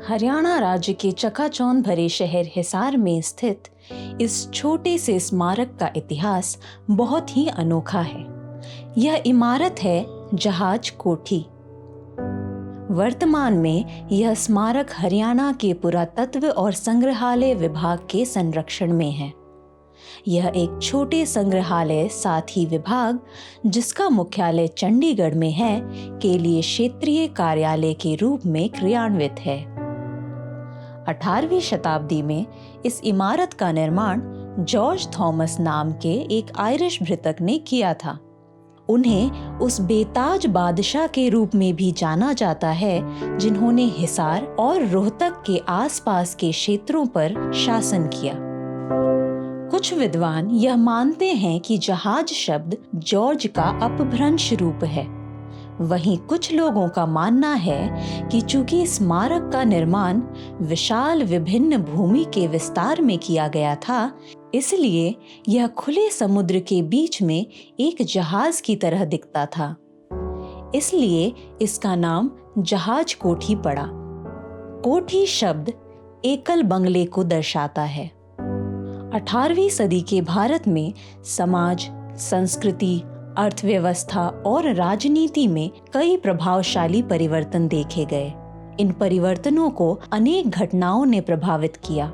हरियाणा राज्य के चकाचौंध भरे शहर हिसार में स्थित इस छोटे से स्मारक का इतिहास बहुत ही अनोखा है। यह इमारत है जहाज कोठी। वर्तमान में यह स्मारक हरियाणा के पुरातत्व और संग्रहालय विभाग के संरक्षण में है। यह एक छोटे संग्रहालय साथ ही विभाग, जिसका मुख्यालय चंडीगढ़ में है, के लिए क्षेत्रीय कार्यालय के रूप में क्रियान्वित है। 18वीं शताब्दी में इस इमारत का निर्माण जॉर्ज थॉमस नाम के एक आयरिश भृतक ने किया था। उन्हें उस बेताज बादशाह के रूप में भी जाना जाता है जिन्होंने हिसार और रोहतक के आसपास के क्षेत्रों पर शासन किया। कुछ विद्वान यह मानते हैं कि जहाज शब्द जॉर्ज का अपभ्रंश रूप है। वहीं कुछ लोगों का मानना है कि चूंकि स्मारक का निर्माण विशाल विभिन्न भूमि के विस्तार में किया गया था, इसलिए यह खुले समुद्र के बीच में एक जहाज की तरह दिखता था। इसलिए इसका नाम जहाज कोठी पड़ा। कोठी शब्द एकल बंगले को दर्शाता है। 18वीं सदी के भारत में समाज, संस्कृति, अर्थव्यवस्था और राजनीति में कई प्रभावशाली परिवर्तन देखे गए। इन परिवर्तनों को अनेक घटनाओं ने प्रभावित किया।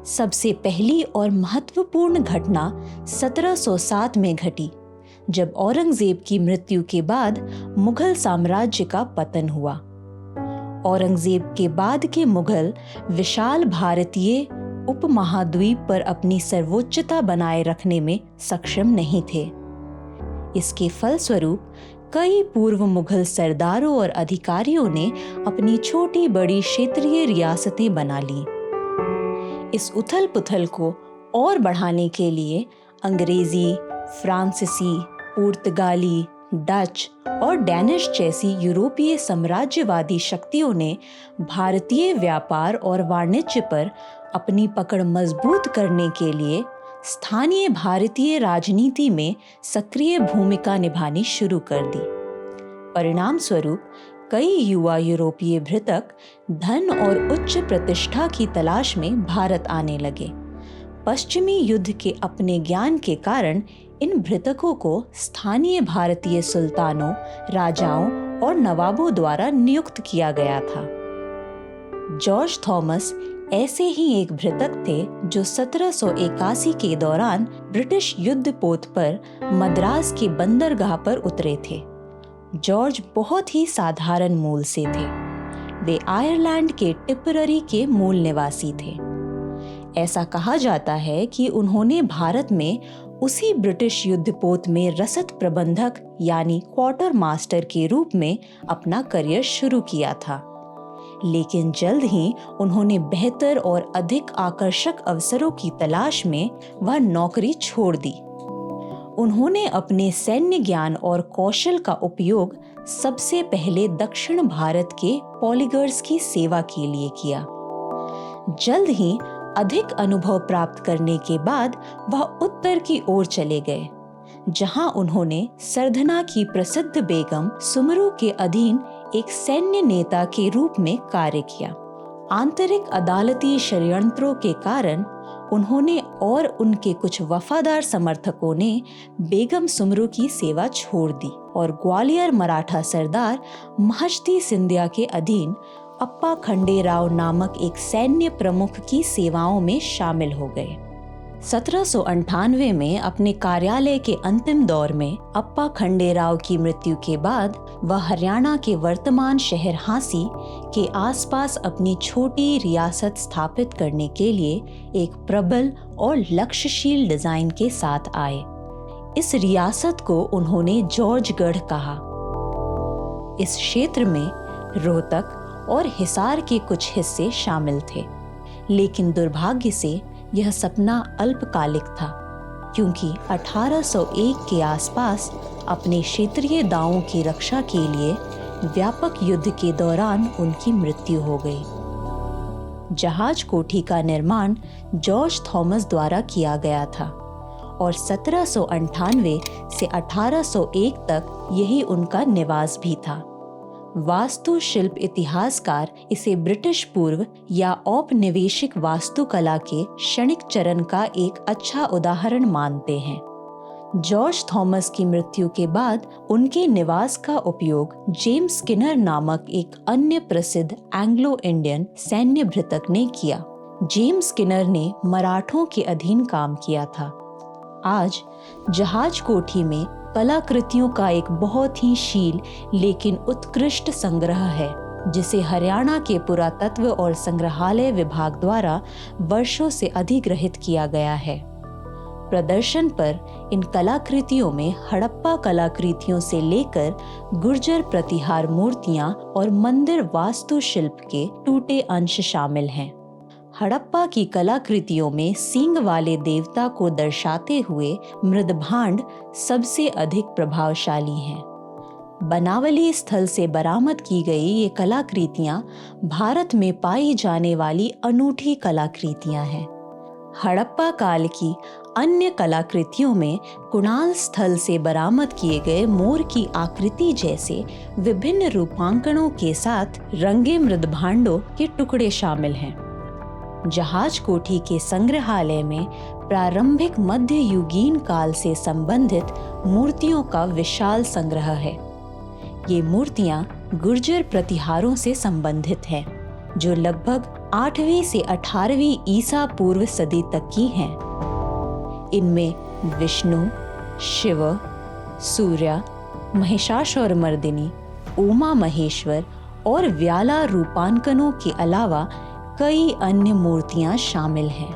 सबसे पहली और महत्वपूर्ण घटना 1707 में घटी, जब औरंगजेब की मृत्यु के बाद मुगल साम्राज्य का पतन हुआ। औरंगजेब के बाद के मुगल विशाल भारतीय उपमहाद्वीप पर अपनी सर्वोच्चता बनाए रखने में सक्षम नहीं थे। इसके फलस्वरूप कई पूर्व मुगल सरदारों और अधिकारियों ने अपनी छोटी बड़ी क्षेत्रीय रियासतें बना ली। इस उथल पुथल को और बढ़ाने के लिए अंग्रेजी, फ्रांसीसी, पुर्तगाली, डच और डैनिश जैसी यूरोपीय साम्राज्यवादी शक्तियों ने भारतीय व्यापार और वाणिज्य पर अपनी पकड़ मजबूत करने के लिए स्थानीय भारतीय राजनीति में सक्रिय भूमिका निभानी शुरू कर दी। परिणाम स्वरूप कई युवा यूरोपीय भृतक धन और उच्च प्रतिष्ठा की तलाश में भारत आने लगे। पश्चिमी युद्ध के अपने ज्ञान के कारण इन भृतकों को स्थानीय भारतीय सुल्तानों, राजाओं और नवाबों द्वारा नियुक्त किया गया था। जॉर्ज थॉमस ऐसे ही एक भृतक थे जो 1781 के दौरान ब्रिटिश युद्धपोत पर मद्रास के बंदरगाह पर उतरे थे। जॉर्ज बहुत ही साधारण मूल से थे। वे आयरलैंड के टिपररी के मूल निवासी थे। ऐसा कहा जाता है कि उन्होंने भारत में उसी ब्रिटिश युद्धपोत में रसद प्रबंधक यानी क्वार्टर मास्टर के रूप में अपना करियर शुरू किया था। लेकिन जल्द ही उन्होंने बेहतर और अधिक आकर्षक अवसरों की तलाश में वह नौकरी छोड़ दी। उन्होंने अपने सैन्य ज्ञान और कौशल का उपयोग सबसे पहले दक्षिण भारत के पॉलीगर्स की सेवा के लिए किया। जल्द ही अधिक अनुभव प्राप्त करने के बाद वह उत्तर की ओर चले गए, जहां उन्होंने सरधना की प्रसिद्ध बेगम सुमरू के अधीन एक सैन्य नेता के रूप में कार्य किया। आंतरिक अदालती षड्यंत्रों के कारण उन्होंने और उनके कुछ वफादार समर्थकों ने बेगम सुमरू की सेवा छोड़ दी और ग्वालियर मराठा सरदार महजती सिंधिया के अधीन अप्पा खंडेराव नामक एक सैन्य प्रमुख की सेवाओं में शामिल हो गए। 1798 में अपने कार्यालय के अंतिम दौर में अप्पा खंडेराव की मृत्यु के बाद वह हरियाणा के वर्तमान शहर हांसी के आसपास अपनी छोटी रियासत स्थापित करने के लिए एक प्रबल और लक्ष्यशील डिजाइन के साथ आए। इस रियासत को उन्होंने जॉर्जगढ़ कहा। इस क्षेत्र में रोहतक और हिसार के कुछ हिस्से शामिल थे, लेकिन दुर्भाग्य से यह सपना अल्पकालिक था, क्योंकि 1801 के आसपास अपने क्षेत्रीय दावों की रक्षा के लिए व्यापक युद्ध के दौरान उनकी मृत्यु हो गई। जहाज कोठी का निर्माण जॉर्ज थॉमस द्वारा किया गया था और 1798 से 1801 तक यही उनका निवास भी था। वास्तुशिल्प इतिहासकार इसे ब्रिटिश पूर्व या औपनिवेशिक वास्तुकला के क्षणिक चरण का एक अच्छा उदाहरण मानते हैं। जॉर्ज थॉमस की मृत्यु के बाद उनके निवास का उपयोग जेम्स स्किनर नामक एक अन्य प्रसिद्ध एंग्लो इंडियन सैन्य भृतक ने किया। जेम्स स्किनर ने मराठों के अधीन काम किया था। आज जहाज कोठी में कलाकृतियों का एक बहुत ही शील लेकिन उत्कृष्ट संग्रह है, जिसे हरियाणा के पुरातत्व और संग्रहालय विभाग द्वारा वर्षों से अधिग्रहित किया गया है। प्रदर्शन पर इन कलाकृतियों में हड़प्पा कलाकृतियों से लेकर गुर्जर प्रतिहार मूर्तियां और मंदिर वास्तुशिल्प के टूटे अंश शामिल हैं। हड़प्पा की कलाकृतियों में सींग वाले देवता को दर्शाते हुए मृदभांड सबसे अधिक प्रभावशाली हैं। बनावली स्थल से बरामद की गई ये कलाकृतियां भारत में पाई जाने वाली अनूठी कलाकृतियां हैं। हड़प्पा काल की अन्य कलाकृतियों में कुणाल स्थल से बरामद किए गए मोर की आकृति जैसे विभिन्न रूपांकनों के साथ रंगे मृदभांडों के टुकड़े शामिल हैं। जहाज कोठी के संग्रहालय में प्रारंभिक मध्ययुगीन काल से संबंधित मूर्तियों का विशाल संग्रह है। ये मूर्तियां गुर्जर प्रतिहारों से संबंधित हैं, जो लगभग 8वीं से 18वीं ईसा पूर्व सदी तक की हैं। इनमें विष्णु, शिव, सूर्य, महिषासुरमर्दिनी, उमा महेश्वर और व्याला रूपांकनों के अलावा कई अन्य मूर्तियां शामिल हैं।